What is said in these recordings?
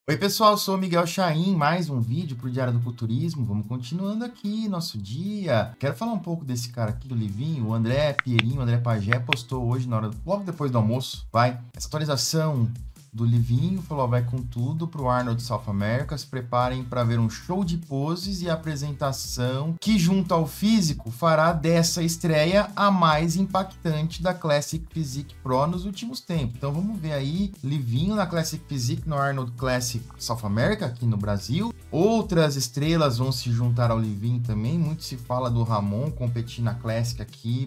Oi pessoal, eu sou o Miguel Chaim, mais um vídeo pro Diário do Culturismo. Vamos continuando aqui nosso dia. Quero falar um pouco desse cara aqui do Livinho, o André Pierinho, o André Pagé, postou hoje, logo depois do almoço, essa atualização do Livinho, falou, vai com tudo pro Arnold South America, se preparem para ver um show de poses e apresentação que, junto ao físico, fará dessa estreia a mais impactante da Classic Physique Pro nos últimos tempos. Então vamos ver aí, Livinho na Classic Physique, no Arnold Classic South America, aqui no Brasil. Outras estrelas vão se juntar ao Livinho também, muito se fala do Ramon competir na Classic aqui,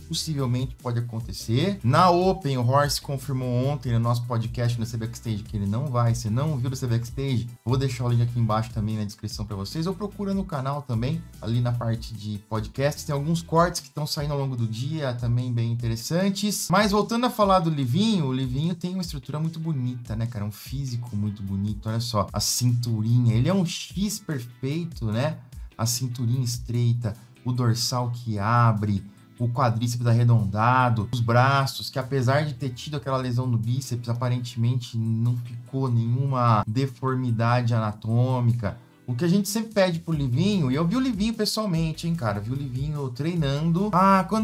possivelmente pode acontecer. Na Open, o Horst confirmou ontem no nosso podcast no CB Backstage que ele não vai. Se não viu do CB Backstage, vou deixar o link aqui embaixo também na descrição para vocês. Ou procura no canal também, ali na parte de podcasts. Tem alguns cortes que estão saindo ao longo do dia, também bem interessantes. Mas voltando a falar do Livinho, o Livinho tem uma estrutura muito bonita, né, cara? Um físico muito bonito. Olha só, a cinturinha. Ele é um X perfeito, né? A cinturinha estreita, o dorsal que abre, o quadríceps arredondado, os braços, que apesar de ter tido aquela lesão no bíceps, aparentemente não ficou nenhuma deformidade anatômica. O que a gente sempre pede pro Livinho, e eu vi o Livinho pessoalmente, hein, cara, vi o Livinho treinando,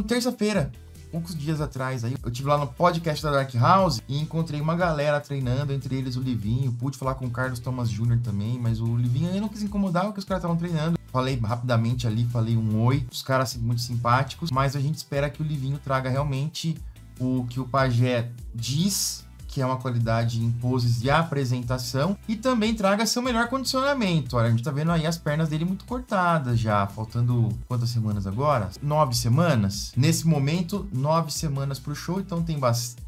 terça-feira, poucos dias atrás, aí eu tive lá no podcast da Dark House e encontrei uma galera treinando, entre eles o Livinho, pude falar com o Carlos Thomas Jr. também, mas o Livinho aí não quis incomodar porque os caras estavam treinando. Falei rapidamente ali, falei um oi, os caras muito simpáticos, mas a gente espera que o Livinho traga realmente o que o Pagé diz, que é uma qualidade em poses de apresentação, e também traga seu melhor condicionamento. Olha, a gente tá vendo aí as pernas dele muito cortadas já, faltando quantas semanas agora? 9 semanas. Nesse momento, 9 semanas pro show, então tem bastante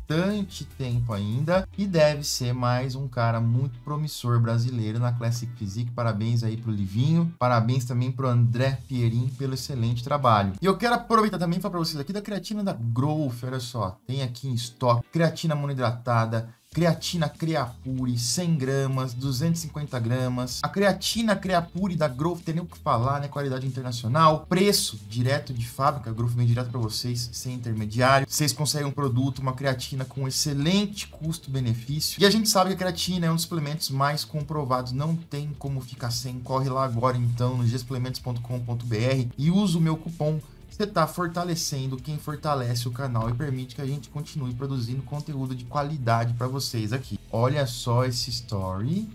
tempo ainda, e deve ser mais um cara muito promissor brasileiro na Classic Physique. Parabéns aí pro Livinho, parabéns também pro André Pierinho pelo excelente trabalho. E eu quero aproveitar também para vocês aqui da creatina da Growth. Olha só, tem aqui em estoque creatina monoidratada, creatina Creapure, 100 gramas, 250 gramas. A creatina Creapure da Growth, tem nem o que falar, né? Qualidade internacional. Preço direto de fábrica, a Growth vem direto para vocês, sem intermediário. Vocês conseguem um produto, uma creatina com excelente custo-benefício. E a gente sabe que a creatina é um dos suplementos mais comprovados. Não tem como ficar sem. Corre lá agora, então, no gsuplementos.com.br e usa o meu cupom. Você está fortalecendo quem fortalece o canal e permite que a gente continue produzindo conteúdo de qualidade para vocês aqui. Olha só esse story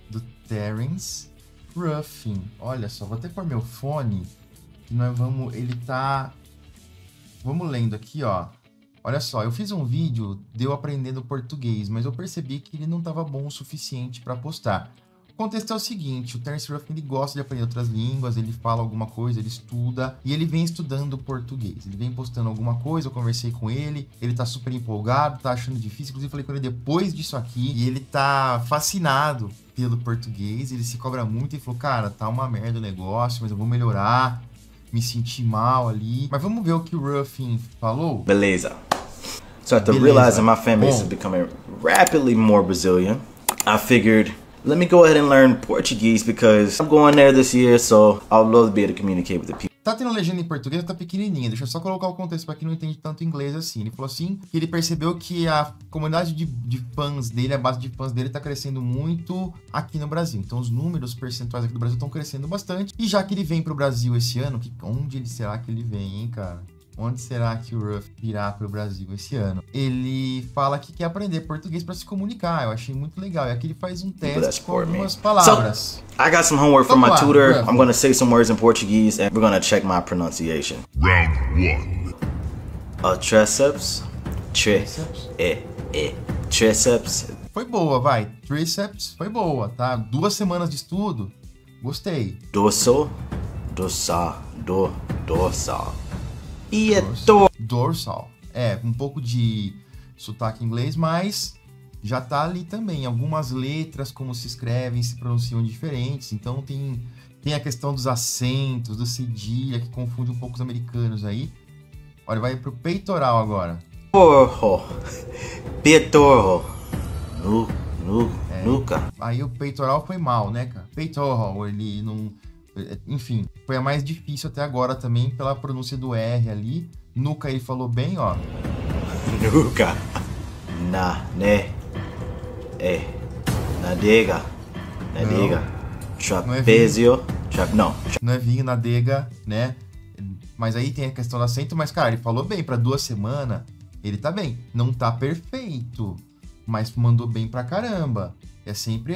do Terence Ruffin. Olha só, vou até pôr meu fone. Que nós vamos... Ele tá... Vamos lendo aqui, ó. Olha só, eu fiz um vídeo de eu aprendendo português, mas eu percebi que ele não estava bom o suficiente para postar. O contexto é o seguinte, o Terence Ruffin, ele gosta de aprender outras línguas, ele fala alguma coisa, ele estuda, e ele vem estudando português. Ele vem postando alguma coisa, eu conversei com ele tá super empolgado, tá achando difícil, inclusive falei com ele depois disso aqui, e ele tá fascinado pelo português, ele se cobra muito e falou, cara, tá uma merda o negócio, mas eu vou melhorar, me senti mal ali. Mas vamos ver o que o Ruffin falou? Beleza. So after realizing my fan base is becoming rapidly more Brazilian, I figured, let me go ahead and learn Portuguese because I'm going there this year, so I would love to be able to communicate with the people. Tá tendo legenda em português, tá pequenininha. Deixa eu só colocar o contexto pra quem não entende tanto inglês assim. Ele falou assim que ele percebeu que a comunidade de fãs dele, a base de fãs dele tá crescendo muito aqui no Brasil. Então os números percentuais aqui do Brasil estão crescendo bastante. E já que ele vem pro Brasil esse ano, onde será que ele vem, hein, cara? Onde será que o Ruff virá para o Brasil esse ano? Ele fala que quer aprender português para se comunicar. Eu achei muito legal. E aqui ele faz um teste com algumas palavras. So, I got some homework from my tutor. I'm going to say some words in Portuguese and we're going to check my pronunciation. Round 1. Triceps. Triceps. Foi boa, vai. Triceps foi boa, tá? 2 semanas de estudo. Gostei. Dorsal. E dorsal. É, um pouco de sotaque inglês, mas já tá ali também. Algumas letras, como se escrevem, se pronunciam diferentes. Então tem a questão dos acentos, do cedilha, que confunde um pouco os americanos aí. Olha, vai pro peitoral agora. Peitoral. Nuca. Aí o peitoral foi mal, né, cara? Peitoral, ele não... Enfim, foi a mais difícil até agora também pela pronúncia do R ali. Nuca ele falou bem, ó. Nuca. Nadega. Nadega. Trapézio. Não é vinho, nadega, né? Mas aí tem a questão do acento, mas, cara, ele falou bem, pra 2 semanas, ele tá bem. Não tá perfeito, mas mandou bem pra caramba. É sempre,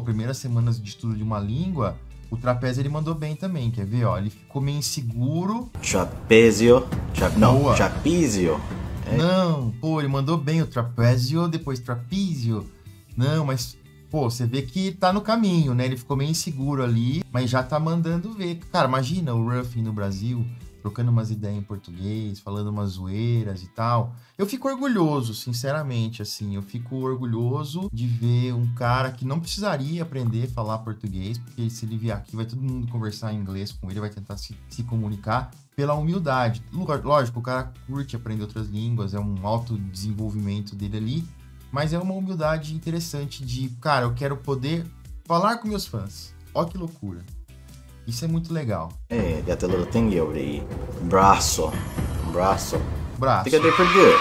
primeiras semanas de estudo de uma língua, o trapézio ele mandou bem também, quer ver, ó? Ele ficou meio inseguro. Trapézio. Trapézio. Não, pô, ele mandou bem o trapézio, depois trapézio. Não, mas... Pô, você vê que tá no caminho, né? Ele ficou meio inseguro ali, mas já tá mandando ver. Cara, imagina o Ruffin no Brasil, trocando umas ideias em português, falando umas zoeiras e tal. Eu fico orgulhoso, sinceramente, assim. Eu fico orgulhoso de ver um cara que não precisaria aprender a falar português, porque se ele vier aqui, vai todo mundo conversar em inglês com ele, vai tentar se comunicar pela humildade. Lógico, o cara curte aprender outras línguas, é um autodesenvolvimento dele ali, mas é uma humildade interessante de, cara, eu quero poder falar com meus fãs. Ó que loucura. Isso é muito legal. Got the little thingy over the braço. Braço. I think I did pretty good.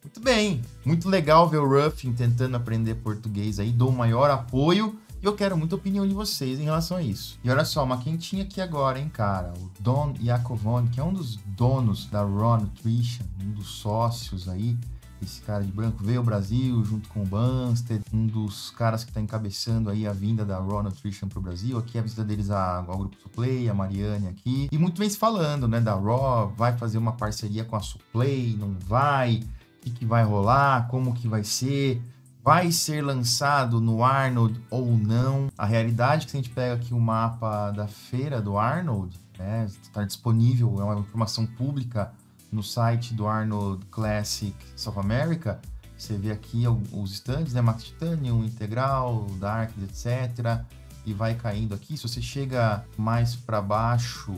Muito bem. Muito legal ver o Ruffin tentando aprender português aí. Dou o maior apoio. E eu quero muita opinião de vocês em relação a isso. E olha só, uma quentinha aqui agora, hein, cara. O Dom Iacovone, que é um dos donos da Raw Nutrition, um dos sócios aí. Esse cara de branco veio ao Brasil junto com o Bunstead, um dos caras que está encabeçando aí a vinda da Raw Nutrition para o Brasil. Aqui a visita deles ao Grupo Suplay, a Mariane aqui. E muito vem se falando, né, da Raw, vai fazer uma parceria com a Suplay, não vai? O que vai rolar? Como que vai ser? Vai ser lançado no Arnold ou não? A realidade é que se a gente pega aqui o mapa da feira do Arnold, né, está disponível, é uma informação pública, no site do Arnold Classic South America, você vê aqui os stands, né? Max Titanium, Integral, Dark, etc. E vai caindo aqui. Se você chega mais para baixo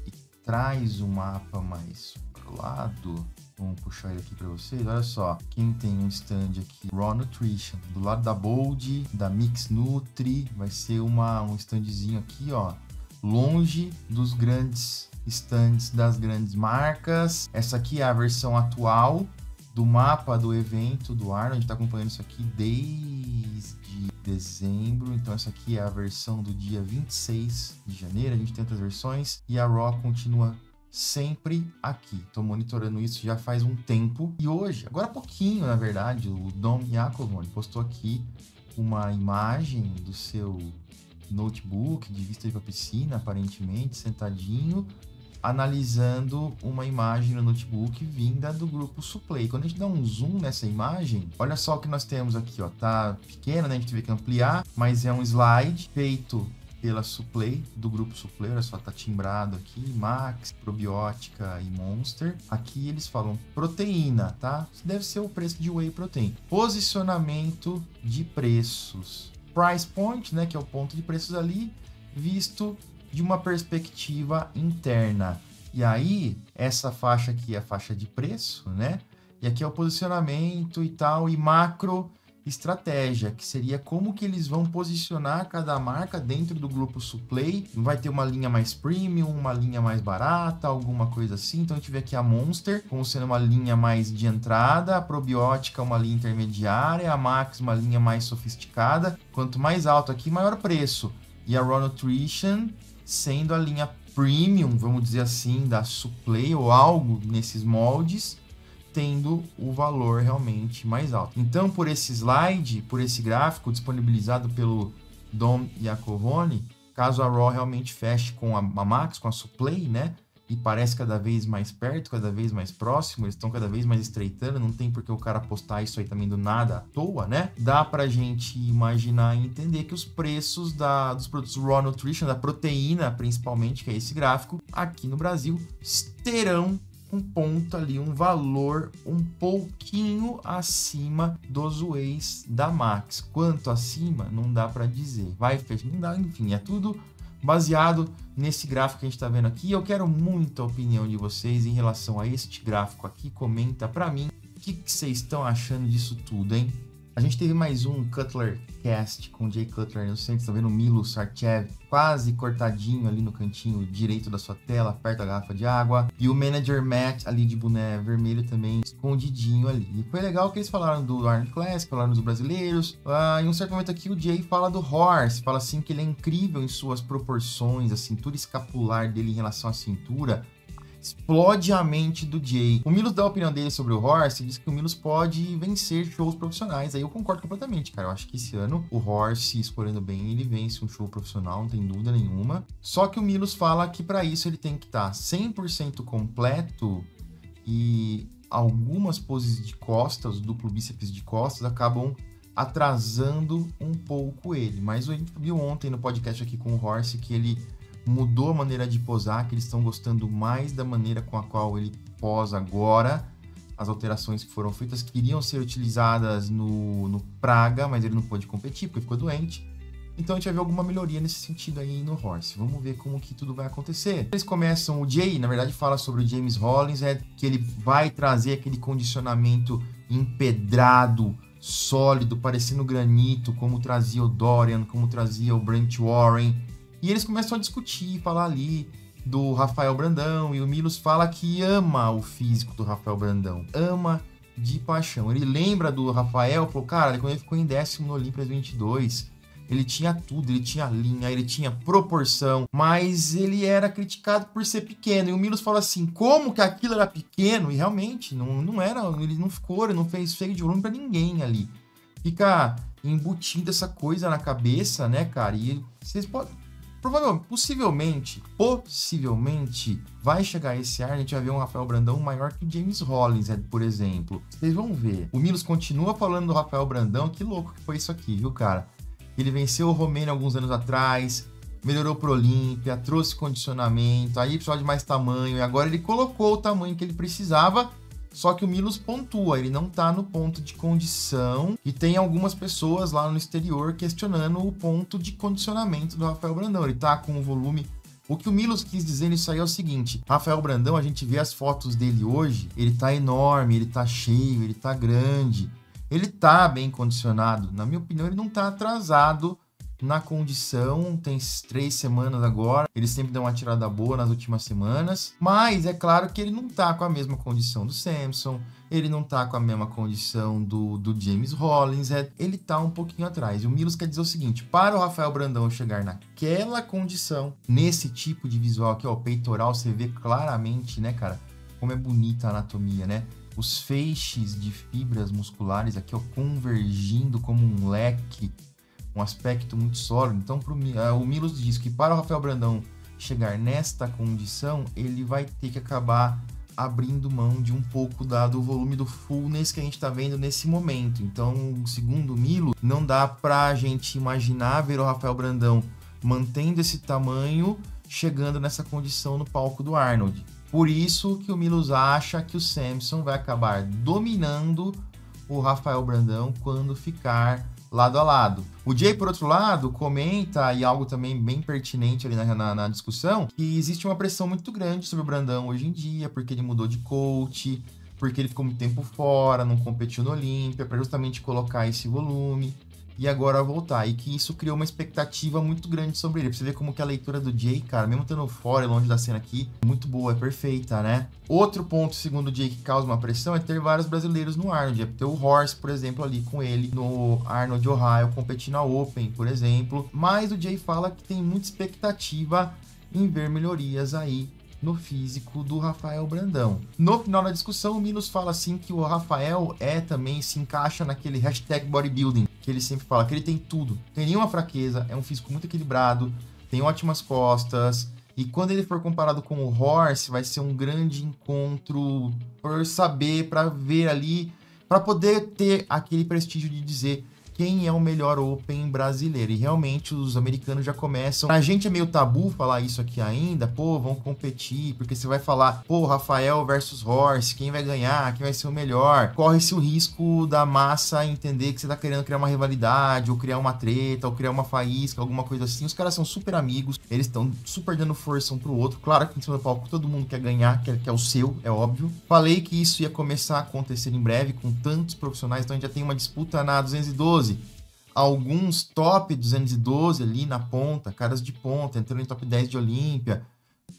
e traz o mapa mais para o lado, vamos puxar ele aqui para vocês. Olha só, quem tem um stand aqui, Raw Nutrition, do lado da Bold, da Mix Nutri, vai ser um standzinho aqui, ó, longe dos grandes stands das grandes marcas. Essa aqui é a versão atual do mapa do evento do Arnold. A gente está acompanhando isso aqui desde dezembro, então essa aqui é a versão do dia 26 de janeiro. A gente tem outras versões e a Raw continua sempre aqui. Estou monitorando isso já faz um tempo e hoje, agora há pouquinho na verdade, o Dom Iacovone postou aqui uma imagem do seu notebook de vista para piscina, aparentemente, sentadinho, analisando uma imagem no notebook vinda do grupo Suplay. Quando a gente dá um zoom nessa imagem, olha só o que nós temos aqui, ó, tá pequeno, né? A gente teve que ampliar, mas é um slide feito pela Suplay, do grupo Suplay, olha só, tá timbrado aqui, Max, Probiótica e Monster. Aqui eles falam proteína, tá? Isso deve ser o preço de Whey Protein. Posicionamento de preços. Price point, né, que é o ponto de preços ali, visto de uma perspectiva interna. E aí, essa faixa aqui é a faixa de preço, né? E aqui é o posicionamento e tal, e macro estratégia, que seria como que eles vão posicionar cada marca dentro do grupo Suplay. Vai ter uma linha mais premium, uma linha mais barata, alguma coisa assim. Então a gente vê aqui a Monster como sendo uma linha mais de entrada, a Probiótica uma linha intermediária, a Max uma linha mais sofisticada. Quanto mais alto aqui, maior preço. E a Raw Nutrition sendo a linha premium, vamos dizer assim, da Suplay ou algo nesses moldes, tendo o valor realmente mais alto. Então, por esse slide, por esse gráfico disponibilizado pelo Dom Iacovone, caso a Raw realmente feche com a Max, com a Suplay, né? E parece cada vez mais perto, cada vez mais próximo, eles estão cada vez mais estreitando, não tem por que o cara postar isso aí também do nada à toa, né? Dá pra gente imaginar e entender que os preços dos produtos Raw Nutrition, da proteína principalmente, que é esse gráfico, aqui no Brasil, terão um ponto ali, um valor um pouquinho acima dos Wheys da Max. Quanto acima, não dá pra dizer. Vai fechar, não dá, enfim, é tudo baseado nesse gráfico que a gente está vendo aqui. Eu quero muita opinião de vocês em relação a este gráfico aqui. Comenta para mim o que vocês estão achando disso tudo, hein? A gente teve mais um Cutler Cast com o Jay Cutler no centro, tá vendo o Milos Sarcev quase cortadinho ali no cantinho direito da sua tela, perto da garrafa de água. E o Manager Matt ali de boné vermelho também, escondidinho ali. E foi legal que eles falaram do Arnold Classic, falaram dos brasileiros. Em um certo momento aqui o Jay fala do Horse, fala assim que ele é incrível em suas proporções, a cintura escapular dele em relação à cintura explode a mente do Jay. O Milos dá a opinião dele sobre o Horse e diz que o Milos pode vencer shows profissionais. Aí eu concordo completamente, cara. Eu acho que esse ano o Horse, escolhendo bem, ele vence um show profissional, não tem dúvida nenhuma. Só que o Milos fala que para isso ele tem que estar 100% completo e algumas poses de costas, o duplo bíceps de costas, acabam atrasando um pouco ele. Mas a gente viu ontem no podcast aqui com o Horse que ele mudou a maneira de posar, que eles estão gostando mais da maneira com a qual ele posa agora. As alterações que foram feitas queriam ser utilizadas no Praga, mas ele não pôde competir porque ficou doente. Então a gente vai ver alguma melhoria nesse sentido aí no Horse. Vamos ver como que tudo vai acontecer. Eles começam, o Jay, na verdade, fala sobre o James Hollins, que ele vai trazer aquele condicionamento empedrado, sólido, parecendo granito, como trazia o Dorian, como trazia o Brent Warren. E eles começam a discutir, falar ali do Rafael Brandão, e o Milos fala que ama o físico do Rafael Brandão, ama de paixão. Ele lembra do Rafael, falou, cara, quando ele ficou em 10º no Olympias 22, ele tinha tudo, ele tinha linha, ele tinha proporção, mas ele era criticado por ser pequeno. E o Milos fala assim, como que aquilo era pequeno? E realmente, não era, ele não ficou, ele não fez feio de volume pra ninguém ali. Fica embutindo essa coisa na cabeça, né, cara? E vocês podem... Provavelmente, possivelmente, vai chegar esse ar, a gente vai ver um Rafael Brandão maior que o James Hollins, por exemplo. Vocês vão ver. O Milos continua falando do Rafael Brandão, que louco que foi isso aqui, viu, cara? Ele venceu o Romênia alguns anos atrás, melhorou pro Olímpia, trouxe condicionamento, aí precisava de mais tamanho, e agora ele colocou o tamanho que ele precisava. Só que o Milos pontua, ele não tá no ponto de condição, e tem algumas pessoas lá no exterior questionando o ponto de condicionamento do Rafael Brandão. Ele tá com o volume... O que o Milos quis dizer nisso aí é o seguinte, Rafael Brandão, a gente vê as fotos dele hoje, ele tá enorme, ele tá cheio, ele tá grande, ele tá bem condicionado. Na minha opinião, ele não tá atrasado na condição, tem 3 semanas agora, ele sempre deu uma tirada boa nas últimas semanas, mas é claro que ele não tá com a mesma condição do Samson, ele não tá com a mesma condição do James Hollins, ele tá um pouquinho atrás. E o Milos quer dizer o seguinte, para o Rafael Brandão chegar naquela condição, nesse tipo de visual aqui, ó, o peitoral, você vê claramente, né, cara, como é bonita a anatomia, né? Os feixes de fibras musculares aqui, ó, convergindo como um leque, um aspecto muito sólido. Então o Milos diz que para o Rafael Brandão chegar nesta condição, ele vai ter que acabar abrindo mão de um pouco do volume do fullness que a gente está vendo nesse momento. Então, segundo o Milos, não dá para a gente imaginar ver o Rafael Brandão mantendo esse tamanho, chegando nessa condição no palco do Arnold. Por isso que o Milos acha que o Samson vai acabar dominando o Rafael Brandão quando ficar lado a lado. O Jay, por outro lado, comenta, e algo também bem pertinente ali na discussão, que existe uma pressão muito grande sobre o Brandão hoje em dia, porque ele mudou de coach, porque ele ficou muito tempo fora, não competiu no Olímpia, para justamente colocar esse volume e agora voltar. E que isso criou uma expectativa muito grande sobre ele. Pra você ver como que a leitura do Jay, cara, mesmo estando fora e longe da cena aqui, muito boa, é perfeita, né? Outro ponto, segundo o Jay, que causa uma pressão é ter vários brasileiros no Arnold. É ter o Horse, por exemplo, ali com ele no Arnold Ohio, competindo na Open, por exemplo. Mas o Jay fala que tem muita expectativa em ver melhorias aí no físico do Rafael Brandão. No final da discussão, o Milos fala assim que o Rafael também se encaixa naquele #bodybuilding, que ele sempre fala, que ele tem tudo, tem nenhuma fraqueza, é um físico muito equilibrado, tem ótimas costas, e quando ele for comparado com o Horse, vai ser um grande encontro por saber, para ver ali, para poder ter aquele prestígio de dizer quem é o melhor Open brasileiro. E realmente os americanos já começam... A gente é meio tabu falar isso aqui ainda, pô, vão competir, porque você vai falar, pô, Rafael versus Horst, quem vai ganhar, quem vai ser o melhor. Corre-se o risco da massa entender que você tá querendo criar uma rivalidade, ou criar uma treta, ou criar uma faísca, alguma coisa assim. Os caras são super amigos, eles estão super dando força um pro outro. Claro que em cima do palco todo mundo quer ganhar, quer o seu, é óbvio. Falei que isso ia começar a acontecer em breve com tantos profissionais, então a gente já tem uma disputa na 212. Alguns top 212 ali na ponta, caras de ponta, entrando em top 10 de Olímpia,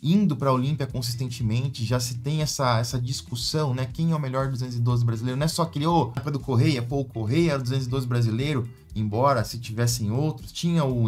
indo para a Olímpia consistentemente, já se tem essa discussão, né? Quem é o melhor 212 brasileiro? Não é só aquele, época do Correia, pô, o Correia era o 212 brasileiro, embora se tivessem outros,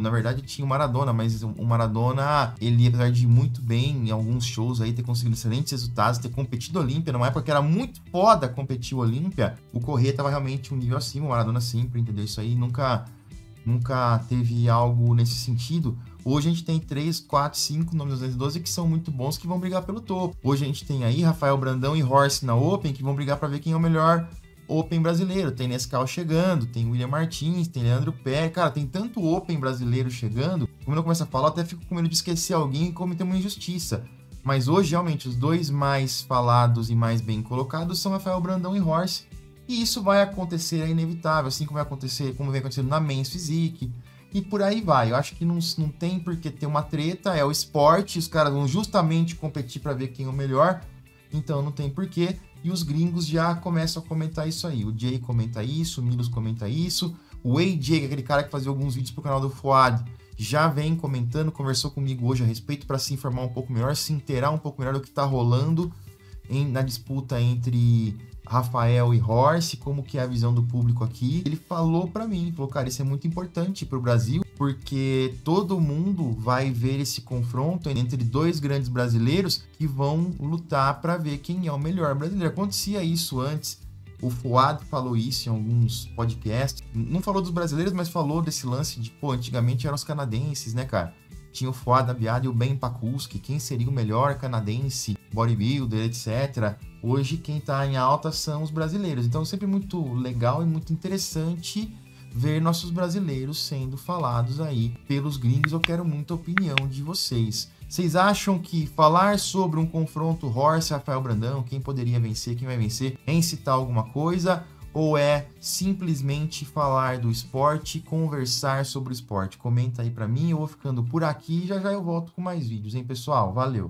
na verdade tinha o Maradona, mas o Maradona, ele apesar de ir muito bem em alguns shows aí, ter conseguido excelentes resultados, ter competido a Olímpia, numa época que era muito foda competir o Olímpia, o Correia tava realmente um nível acima, o Maradona sempre, entendeu? Isso aí nunca teve algo nesse sentido. Hoje a gente tem 3, 4, 5 nomes 212 que são muito bons, que vão brigar pelo topo. Hoje a gente tem aí Rafael Brandão e Horst na Open, que vão brigar para ver quem é o melhor Open brasileiro. Tem Nescau chegando, tem William Martins, tem Leandro Pérez. Cara, tem tanto Open brasileiro chegando. Como eu começo a falar, eu até fico com medo de esquecer alguém e cometer uma injustiça. Mas hoje, realmente, os dois mais falados e mais bem colocados são Rafael Brandão e Horst. E isso vai acontecer, é inevitável, assim como vem acontecendo na Men's Physique. E por aí vai. Eu acho que não tem por que ter uma treta, é o esporte, os caras vão justamente competir para ver quem é o melhor, então não tem porquê. E os gringos já começam a comentar isso aí. O Jay comenta isso, o Milos comenta isso, o AJ, que é aquele cara que fazia alguns vídeos pro canal do Fuad, já vem comentando, conversou comigo hoje a respeito para se informar um pouco melhor, se inteirar um pouco melhor do que tá rolando na disputa entre Rafael e Horst, como que é a visão do público aqui. Ele falou pra mim, falou, cara, isso é muito importante pro Brasil, porque todo mundo vai ver esse confronto entre dois grandes brasileiros que vão lutar pra ver quem é o melhor brasileiro. Acontecia isso antes, o Fuad falou isso em alguns podcasts, não falou dos brasileiros, mas falou desse lance de, pô, antigamente eram os canadenses, né, cara? Tinha o Fuad Abiad e o Ben Pakulski, quem seria o melhor canadense, bodybuilder, etc. Hoje quem tá em alta são os brasileiros. Então sempre muito legal e muito interessante ver nossos brasileiros sendo falados aí pelos gringos. Eu quero muito a opinião de vocês. Vocês acham que falar sobre um confronto Horst e Rafael Brandão, quem poderia vencer, quem vai vencer, é incitar alguma coisa? Ou é simplesmente falar do esporte, conversar sobre o esporte? Comenta aí pra mim, eu vou ficando por aqui e já eu volto com mais vídeos, hein, pessoal? Valeu!